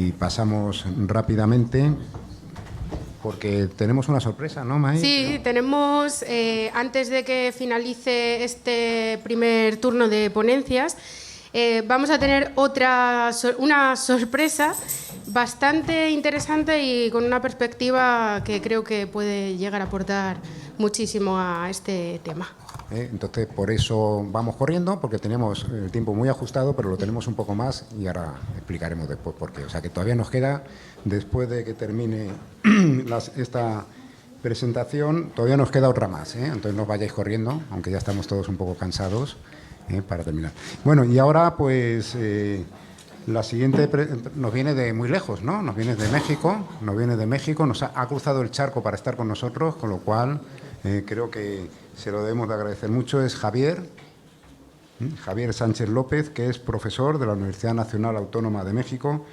Y pasamos rápidamente porque tenemos una sorpresa, ¿no, May? Sí, tenemos, antes de que finalice este primer turno de ponencias, vamos a tener una sorpresa bastante interesante y con una perspectiva que creo que puede llegar a aportar muchísimo a este tema. Entonces, por eso vamos corriendo, porque tenemos el tiempo muy ajustado, pero lo tenemos un poco más y ahora explicaremos después por qué. O sea, que todavía nos queda, después de que termine esta presentación, todavía nos queda otra más, ¿eh? Entonces no os vayáis corriendo, aunque ya estamos todos un poco cansados, para terminar. Bueno, y ahora, pues, la siguiente nos viene de muy lejos, ¿no? Nos viene de México, nos ha cruzado el charco para estar con nosotros, con lo cual creo que se lo debemos de agradecer mucho. Es Javier Sánchez López, que es profesor de la Universidad Nacional Autónoma de México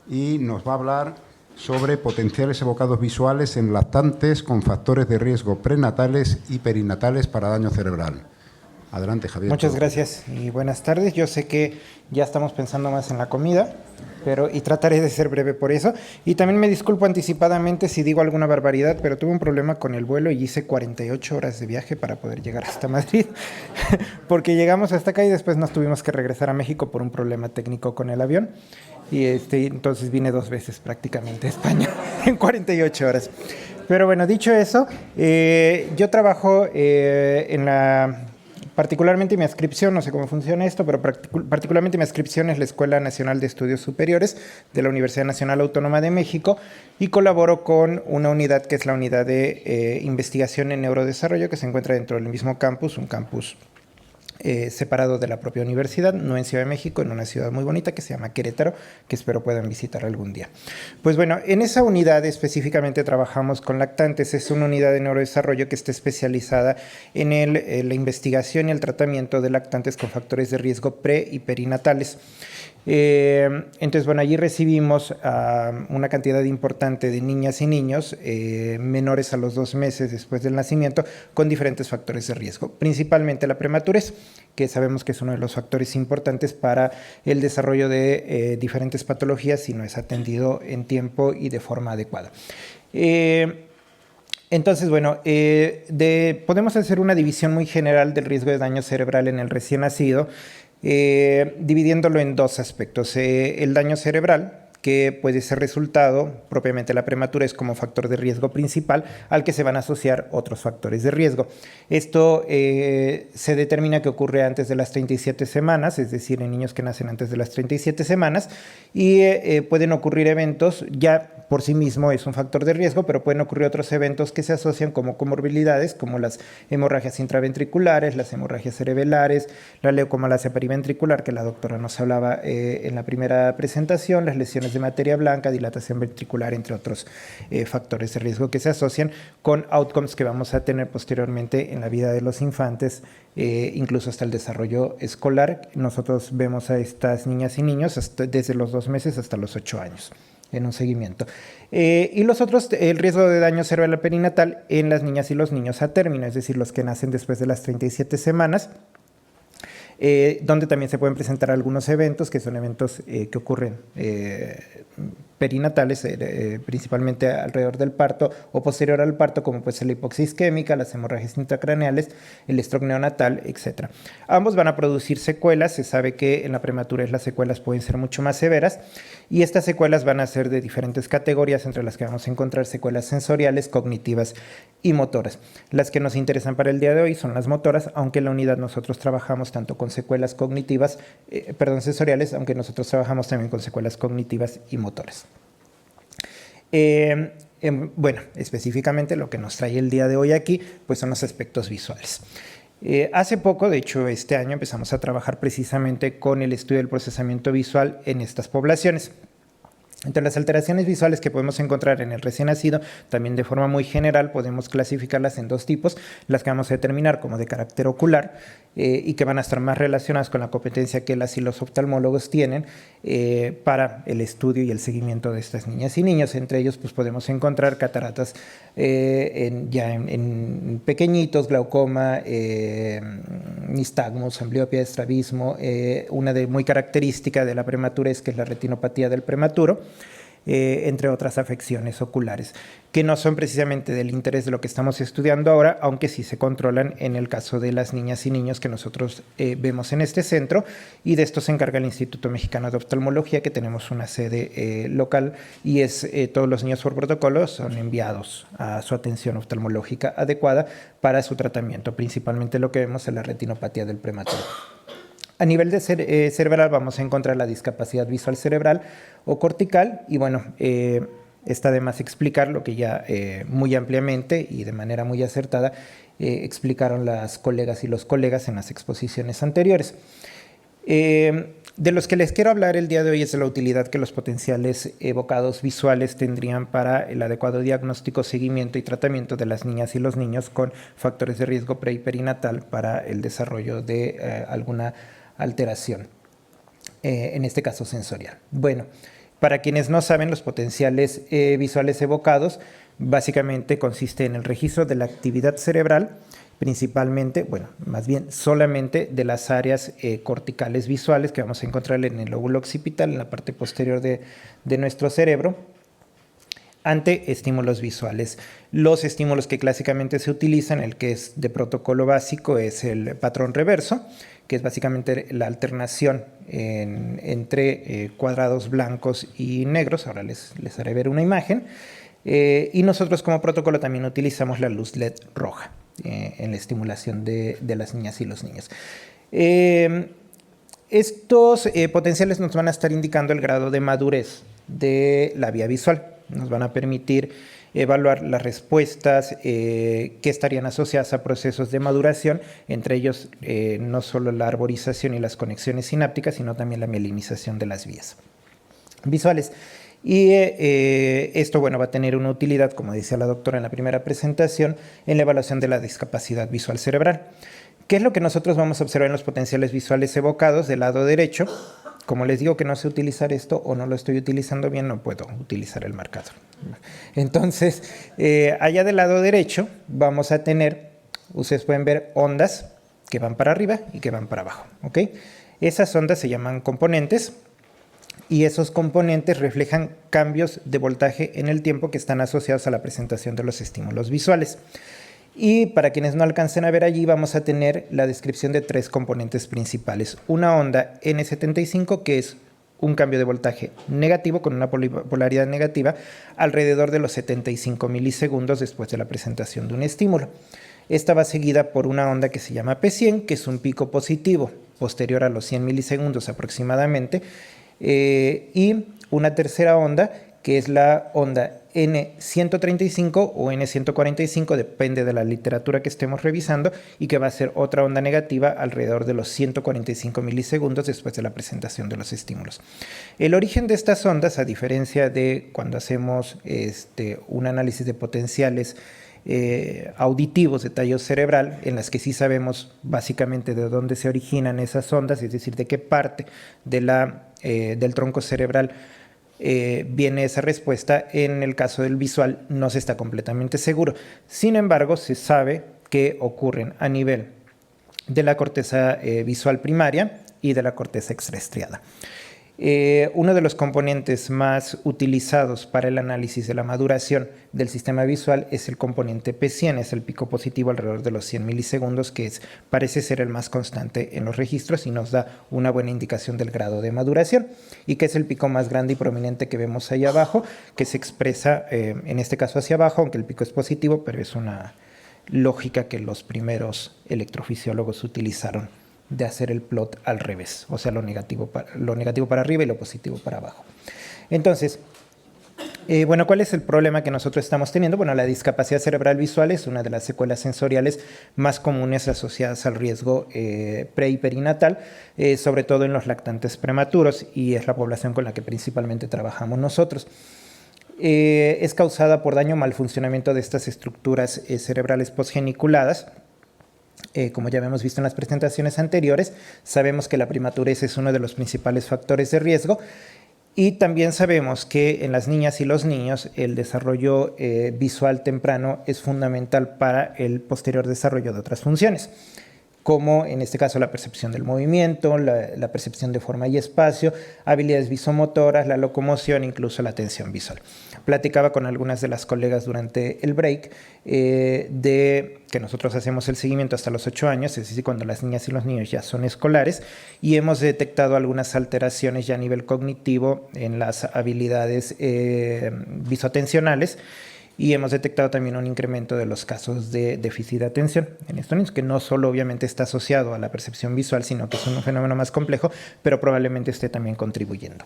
y nos va a hablar sobre potenciales evocados visuales en lactantes con factores de riesgo prenatales y perinatales para daño cerebral. Adelante, Javier. Muchas gracias y buenas tardes. Yo sé que ya estamos pensando más en la comida, y trataré de ser breve por eso. Y también me disculpo anticipadamente si digo alguna barbaridad, pero tuve un problema con el vuelo y hice 48 horas de viaje para poder llegar hasta Madrid, porque llegamos hasta acá y después nos tuvimos que regresar a México por un problema técnico con el avión. Y entonces vine 2 veces prácticamente a España en 48 horas. Pero bueno, dicho eso, yo trabajo particularmente mi adscripción, no sé cómo funciona esto, pero particularmente mi adscripción es la Escuela Nacional de Estudios Superiores de la Universidad Nacional Autónoma de México y colaboro con una unidad que es la unidad de investigación en neurodesarrollo que se encuentra dentro del mismo campus, un campus separado de la propia universidad, no en Ciudad de México, en una ciudad muy bonita que se llama Querétaro, que espero puedan visitar algún día. Pues bueno, en esa unidad específicamente trabajamos con lactantes. Es una unidad de neurodesarrollo que está especializada en la investigación y el tratamiento de lactantes con factores de riesgo pre y perinatales. Entonces, bueno, allí recibimos una cantidad importante de niñas y niños menores a los 2 meses después del nacimiento con diferentes factores de riesgo, principalmente la prematurez, que sabemos que es uno de los factores importantes para el desarrollo de diferentes patologías si no es atendido en tiempo y de forma adecuada. Entonces, bueno, podemos hacer una división muy general del riesgo de daño cerebral en el recién nacido, dividiéndolo en 2 aspectos. El daño cerebral, que puede ser resultado propiamente de la prematurez como factor de riesgo principal, al que se van a asociar otros factores de riesgo. Esto se determina que ocurre antes de las 37 semanas, es decir, en niños que nacen antes de las 37 semanas, y pueden ocurrir eventos, ya por sí mismo es un factor de riesgo, pero pueden ocurrir otros eventos que se asocian como comorbilidades, como las hemorragias intraventriculares, las hemorragias cerebelares, la leucomalacia periventricular, que la doctora nos hablaba en la primera presentación, las lesiones de materia blanca, dilatación ventricular, entre otros factores de riesgo que se asocian con outcomes que vamos a tener posteriormente en la vida de los infantes, incluso hasta el desarrollo escolar. Nosotros vemos a estas niñas y niños desde los 2 meses hasta los 8 años en un seguimiento. Y los otros, el riesgo de daño cerebral perinatal en las niñas y los niños a término, es decir, los que nacen después de las 37 semanas, donde también se pueden presentar algunos eventos que son eventos que ocurren perinatales, principalmente alrededor del parto o posterior al parto, como puede ser la hipoxia isquémica, las hemorragias intracraneales, el stroke neonatal, etc. Ambos van a producir secuelas. Se sabe que en la prematurez las secuelas pueden ser mucho más severas y estas secuelas van a ser de diferentes categorías, entre las que vamos a encontrar secuelas sensoriales, cognitivas y motoras. Las que nos interesan para el día de hoy son las motoras, aunque en la unidad nosotros trabajamos tanto con secuelas cognitivas, sensoriales, aunque nosotros trabajamos también con secuelas cognitivas y motoras. Bueno, específicamente lo que nos trae el día de hoy aquí, pues son los aspectos visuales. Hace poco, de hecho este año, empezamos a trabajar precisamente con el estudio del procesamiento visual en estas poblaciones. Entre las alteraciones visuales que podemos encontrar en el recién nacido, también de forma muy general podemos clasificarlas en 2 tipos, las que vamos a determinar como de carácter ocular y que van a estar más relacionadas con la competencia que las y los oftalmólogos tienen para el estudio y el seguimiento de estas niñas y niños. Entre ellos pues podemos encontrar cataratas en pequeñitos, glaucoma, nistagmus, ambliopía, estrabismo, una muy característica de la prematurez, que es la retinopatía del prematuro. entre otras afecciones oculares, que no son precisamente del interés de lo que estamos estudiando ahora, aunque sí se controlan en el caso de las niñas y niños que nosotros vemos en este centro, y de esto se encarga el Instituto Mexicano de Oftalmología, que tenemos una sede local, y todos los niños por protocolo son enviados a su atención oftalmológica adecuada para su tratamiento. Principalmente lo que vemos es la retinopatía del prematuro. A nivel de cerebral vamos a encontrar la discapacidad visual cerebral o cortical, y bueno, está de más explicar lo que ya muy ampliamente y de manera muy acertada explicaron las colegas y los colegas en las exposiciones anteriores. De los que les quiero hablar el día de hoy es de la utilidad que los potenciales evocados visuales tendrían para el adecuado diagnóstico, seguimiento y tratamiento de las niñas y los niños con factores de riesgo pre y perinatal para el desarrollo de alguna alteración, en este caso sensorial. Bueno, para quienes no saben, los potenciales visuales evocados básicamente consiste en el registro de la actividad cerebral, principalmente, bueno, más bien solamente de las áreas corticales visuales que vamos a encontrar en el lóbulo occipital, en la parte posterior de nuestro cerebro, ante estímulos visuales. Los estímulos que clásicamente se utilizan, el que es de protocolo básico, es el patrón reverso, que es básicamente la alternación entre cuadrados blancos y negros. Ahora les haré ver una imagen. Y nosotros como protocolo también utilizamos la luz LED roja en la estimulación de las niñas y los niños. Estos potenciales nos van a estar indicando el grado de madurez de la vía visual. Nos van a permitir evaluar las respuestas que estarían asociadas a procesos de maduración, entre ellos no solo la arborización y las conexiones sinápticas, sino también la mielinización de las vías visuales. Y esto, bueno, va a tener una utilidad, como decía la doctora en la primera presentación, en la evaluación de la discapacidad visual cerebral. ¿Qué es lo que nosotros vamos a observar en los potenciales visuales evocados del lado derecho? Como les digo que no sé utilizar esto o no lo estoy utilizando bien, no puedo utilizar el marcador. Entonces, allá del lado derecho vamos a tener, ustedes pueden ver ondas que van para arriba y que van para abajo, ¿ok? Esas ondas se llaman componentes, y esos componentes reflejan cambios de voltaje en el tiempo que están asociados a la presentación de los estímulos visuales. Y para quienes no alcancen a ver allí, vamos a tener la descripción de tres componentes principales. Una onda N75, que es un cambio de voltaje negativo con una polaridad negativa alrededor de los 75 milisegundos después de la presentación de un estímulo. Esta va seguida por una onda que se llama P100, que es un pico positivo posterior a los 100 milisegundos aproximadamente, y una tercera onda que es la onda N135 o N145, depende de la literatura que estemos revisando, y que va a ser otra onda negativa alrededor de los 145 milisegundos después de la presentación de los estímulos. El origen de estas ondas, a diferencia de cuando hacemos un análisis de potenciales auditivos de tallo cerebral, en las que sí sabemos básicamente de dónde se originan esas ondas, es decir, de qué parte del tronco cerebral viene esa respuesta. En el caso del visual no se está completamente seguro. Sin embargo, se sabe que ocurren a nivel de la corteza visual primaria y de la corteza extraestriada. Uno de los componentes más utilizados para el análisis de la maduración del sistema visual es el componente P100, es el pico positivo alrededor de los 100 milisegundos, que parece ser el más constante en los registros y nos da una buena indicación del grado de maduración, y que es el pico más grande y prominente que vemos ahí abajo, que se expresa en este caso hacia abajo, aunque el pico es positivo, pero es una lógica que los primeros electrofisiólogos utilizaron, de hacer el plot al revés, o sea, lo negativo para arriba y lo positivo para abajo. Entonces, bueno, ¿cuál es el problema que nosotros estamos teniendo? Bueno, la discapacidad cerebral visual es una de las secuelas sensoriales más comunes asociadas al riesgo pre y perinatal, sobre todo en los lactantes prematuros, y es la población con la que principalmente trabajamos nosotros. Es causada por daño o mal funcionamiento de estas estructuras cerebrales posgeniculadas. Como ya hemos visto en las presentaciones anteriores, sabemos que la prematurez es uno de los principales factores de riesgo, y también sabemos que en las niñas y los niños el desarrollo visual temprano es fundamental para el posterior desarrollo de otras funciones. como en este caso la percepción del movimiento, la percepción de forma y espacio, habilidades visomotoras, la locomoción, incluso la atención visual. Platicaba con algunas de las colegas durante el break de que nosotros hacemos el seguimiento hasta los 8 años, es decir, cuando las niñas y los niños ya son escolares, y hemos detectado algunas alteraciones ya a nivel cognitivo en las habilidades visoatencionales, y hemos detectado también un incremento de los casos de déficit de atención en estos niños, que no solo obviamente está asociado a la percepción visual, sino que es un fenómeno más complejo, pero probablemente esté también contribuyendo.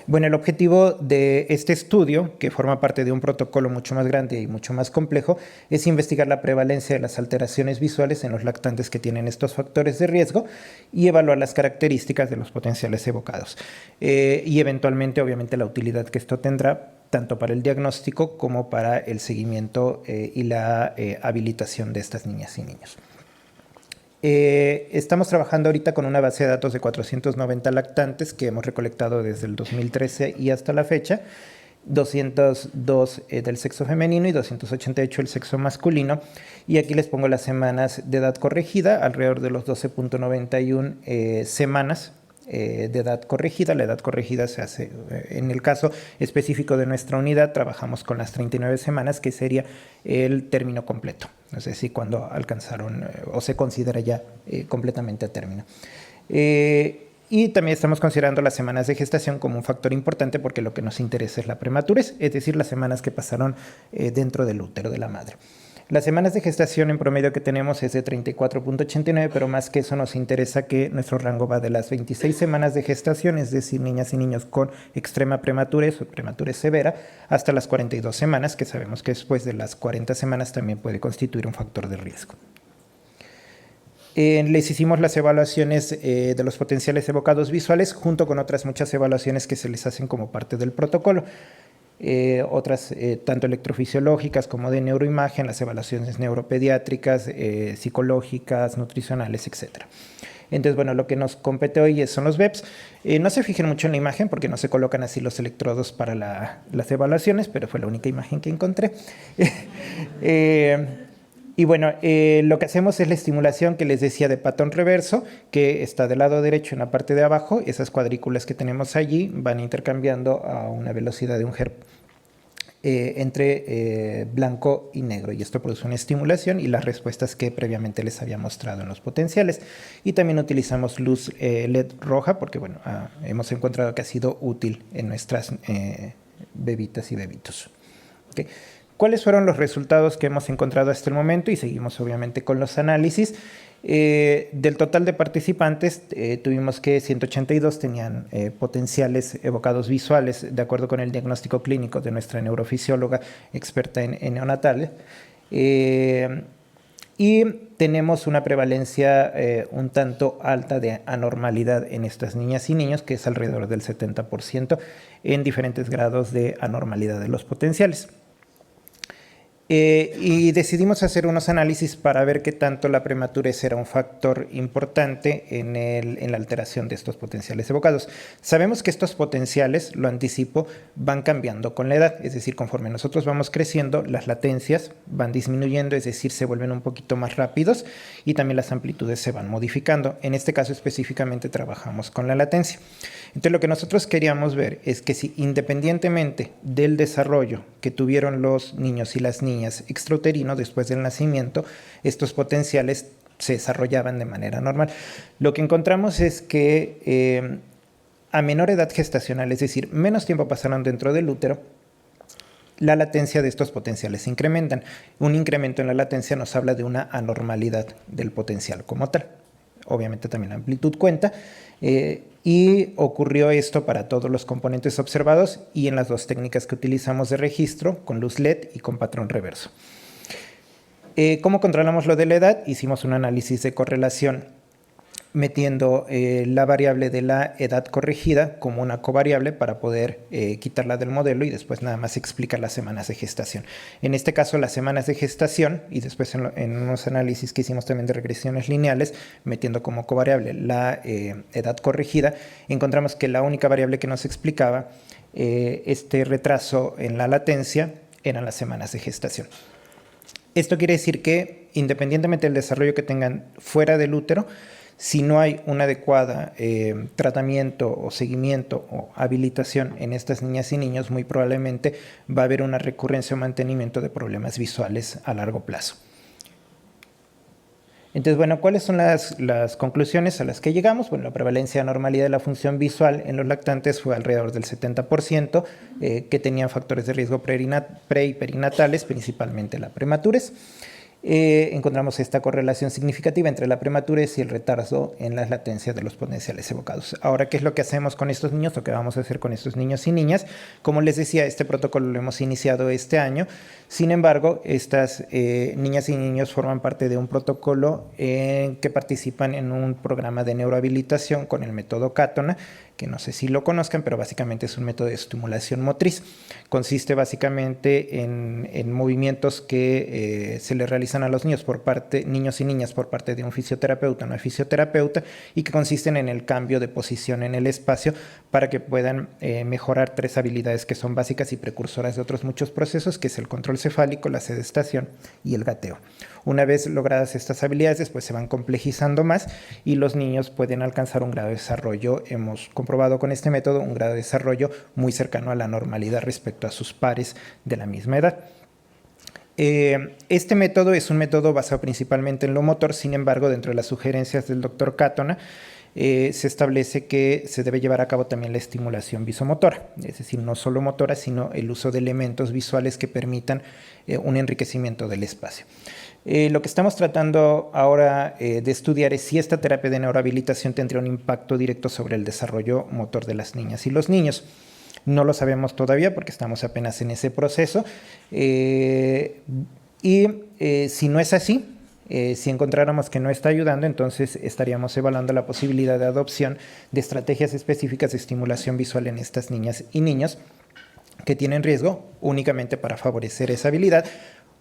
Bueno, el objetivo de este estudio, que forma parte de un protocolo mucho más grande y mucho más complejo, es investigar la prevalencia de las alteraciones visuales en los lactantes que tienen estos factores de riesgo y evaluar las características de los potenciales evocados. Y eventualmente, obviamente, la utilidad que esto tendrá tanto para el diagnóstico como para el seguimiento y la habilitación de estas niñas y niños. Estamos trabajando ahorita con una base de datos de 490 lactantes que hemos recolectado desde el 2013 y hasta la fecha, 202 del sexo femenino y 288 del sexo masculino. Y aquí les pongo las semanas de edad corregida, alrededor de los 12.91 semanas de edad corregida. La edad corregida se hace, en el caso específico de nuestra unidad, trabajamos con las 39 semanas, que sería el término completo. No sé si cuando alcanzaron o se considera ya completamente a término. Y también estamos considerando las semanas de gestación como un factor importante porque lo que nos interesa es la prematurez, es decir, las semanas que pasaron dentro del útero de la madre. Las semanas de gestación en promedio que tenemos es de 34.89, pero más que eso nos interesa que nuestro rango va de las 26 semanas de gestación, es decir, niñas y niños con extrema prematurez o prematurez severa, hasta las 42 semanas, que sabemos que después de las 40 semanas también puede constituir un factor de riesgo. Les hicimos las evaluaciones de los potenciales evocados visuales junto con otras muchas evaluaciones que se les hacen como parte del protocolo. Otras tanto electrofisiológicas como de neuroimagen, las evaluaciones neuropediátricas, psicológicas, nutricionales, etc. Entonces, bueno, lo que nos compete hoy son los BEPS. No se fijen mucho en la imagen porque no se colocan así los electrodos para las evaluaciones, pero fue la única imagen que encontré. Y bueno, lo que hacemos es la estimulación que les decía de patón reverso, que está del lado derecho en la parte de abajo. Esas cuadrículas que tenemos allí van intercambiando a una velocidad de un Hz entre blanco y negro. Y esto produce una estimulación y las respuestas que previamente les había mostrado en los potenciales. Y también utilizamos luz LED roja porque bueno, hemos encontrado que ha sido útil en nuestras bebitas y bebitos. ¿Okay? ¿Cuáles fueron los resultados que hemos encontrado hasta el momento? Y seguimos obviamente con los análisis. Del total de participantes, tuvimos que 182 tenían potenciales evocados visuales, de acuerdo con el diagnóstico clínico de nuestra neurofisióloga experta en neonatales. Y tenemos una prevalencia un tanto alta de anormalidad en estas niñas y niños, que es alrededor del 70% en diferentes grados de anormalidad de los potenciales. Y decidimos hacer unos análisis para ver qué tanto la prematurez era un factor importante en la alteración de estos potenciales evocados. Sabemos que estos potenciales, lo anticipo, van cambiando con la edad, es decir, conforme nosotros vamos creciendo, las latencias van disminuyendo, es decir, se vuelven un poquito más rápidos y también las amplitudes se van modificando. En este caso específicamente trabajamos con la latencia. Entonces lo que nosotros queríamos ver es que si independientemente del desarrollo que tuvieron los niños y las niñas extrauterino después del nacimiento, estos potenciales se desarrollaban de manera normal. Lo que encontramos es que a menor edad gestacional, es decir, menos tiempo pasaron dentro del útero, la latencia de estos potenciales se incrementan. Un incremento en la latencia nos habla de una anormalidad del potencial como tal. Obviamente también la amplitud cuenta. Y ocurrió esto para todos los componentes observados y en las dos técnicas que utilizamos de registro, con luz LED y con patrón reverso. ¿Cómo controlamos lo de la edad? Hicimos un análisis de correlación metiendo la variable de la edad corregida como una covariable para poder quitarla del modelo y después nada más explicar las semanas de gestación. En este caso, las semanas de gestación y después en unos análisis que hicimos también de regresiones lineales, metiendo como covariable la edad corregida, encontramos que la única variable que nos explicaba este retraso en la latencia eran las semanas de gestación. Esto quiere decir que independientemente del desarrollo que tengan fuera del útero, si no hay un adecuado tratamiento o seguimiento o habilitación en estas niñas y niños, muy probablemente va a haber una recurrencia o mantenimiento de problemas visuales a largo plazo. Entonces, bueno, ¿cuáles son las conclusiones a las que llegamos? Bueno, la prevalencia de anormalidad de la función visual en los lactantes fue alrededor del 70%, que tenían factores de riesgo pre- y perinatales, principalmente la prematurez. Encontramos esta correlación significativa entre la prematurez y el retardo en las latencias de los potenciales evocados. Ahora, ¿qué es lo que hacemos con estos niños o qué vamos a hacer con estos niños y niñas? Como les decía, este protocolo lo hemos iniciado este año. Sin embargo, estas niñas y niños forman parte de un protocolo que participan en un programa de neurohabilitación con el método Cátona, que no sé si lo conozcan, pero básicamente es un método de estimulación motriz. Consiste básicamente en movimientos que se le realizan a los niños y niñas por parte de un fisioterapeuta, una fisioterapeuta, y que consisten en el cambio de posición en el espacio para que puedan mejorar 3 habilidades que son básicas y precursoras de otros muchos procesos, que es el control cefálico, la sedestación y el gateo. Una vez logradas estas habilidades, después se van complejizando más y los niños pueden alcanzar un grado de desarrollo. Hemos comprobado con este método un grado de desarrollo muy cercano a la normalidad respecto a sus pares de la misma edad. Este método es un método basado principalmente en lo motor. Sin embargo, dentro de las sugerencias del Dr. Cátona, se establece que se debe llevar a cabo también la estimulación visomotora, es decir, no solo motora, sino el uso de elementos visuales que permitan un enriquecimiento del espacio. Lo que estamos tratando ahora de estudiar es si esta terapia de neurohabilitación tendría un impacto directo sobre el desarrollo motor de las niñas y los niños. No lo sabemos todavía porque estamos apenas en ese proceso. Si no es así, si encontráramos que no está ayudando, entonces estaríamos evaluando la posibilidad de adopción de estrategias específicas de estimulación visual en estas niñas y niños que tienen riesgo únicamente para favorecer esa habilidad.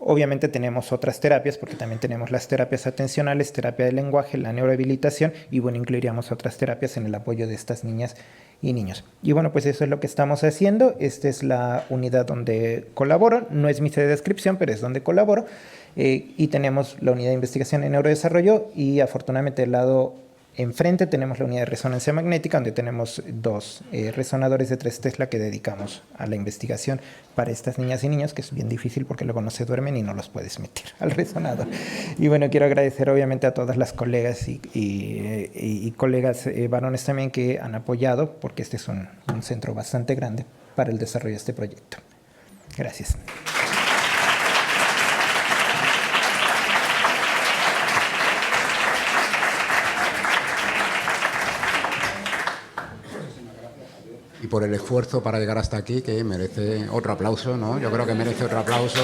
Obviamente tenemos otras terapias, porque también tenemos las terapias atencionales, terapia del lenguaje, la neurohabilitación, y bueno, incluiríamos otras terapias en el apoyo de estas niñas y niños. Y bueno, pues eso es lo que estamos haciendo. Esta es la unidad donde colaboro. No es mi sede de descripción, pero es donde colaboro. Y tenemos la unidad de investigación en neurodesarrollo y afortunadamente del lado enfrente tenemos la unidad de resonancia magnética, donde tenemos 2 resonadores de 3 Tesla que dedicamos a la investigación para estas niñas y niños, que es bien difícil porque luego no se duermen y no los puedes meter al resonador. Y bueno, quiero agradecer obviamente a todas las colegas y colegas varones también que han apoyado, porque este es un centro bastante grande para el desarrollo de este proyecto. Gracias. Y por el esfuerzo para llegar hasta aquí, que merece otro aplauso, ¿no? Yo creo que merece otro aplauso.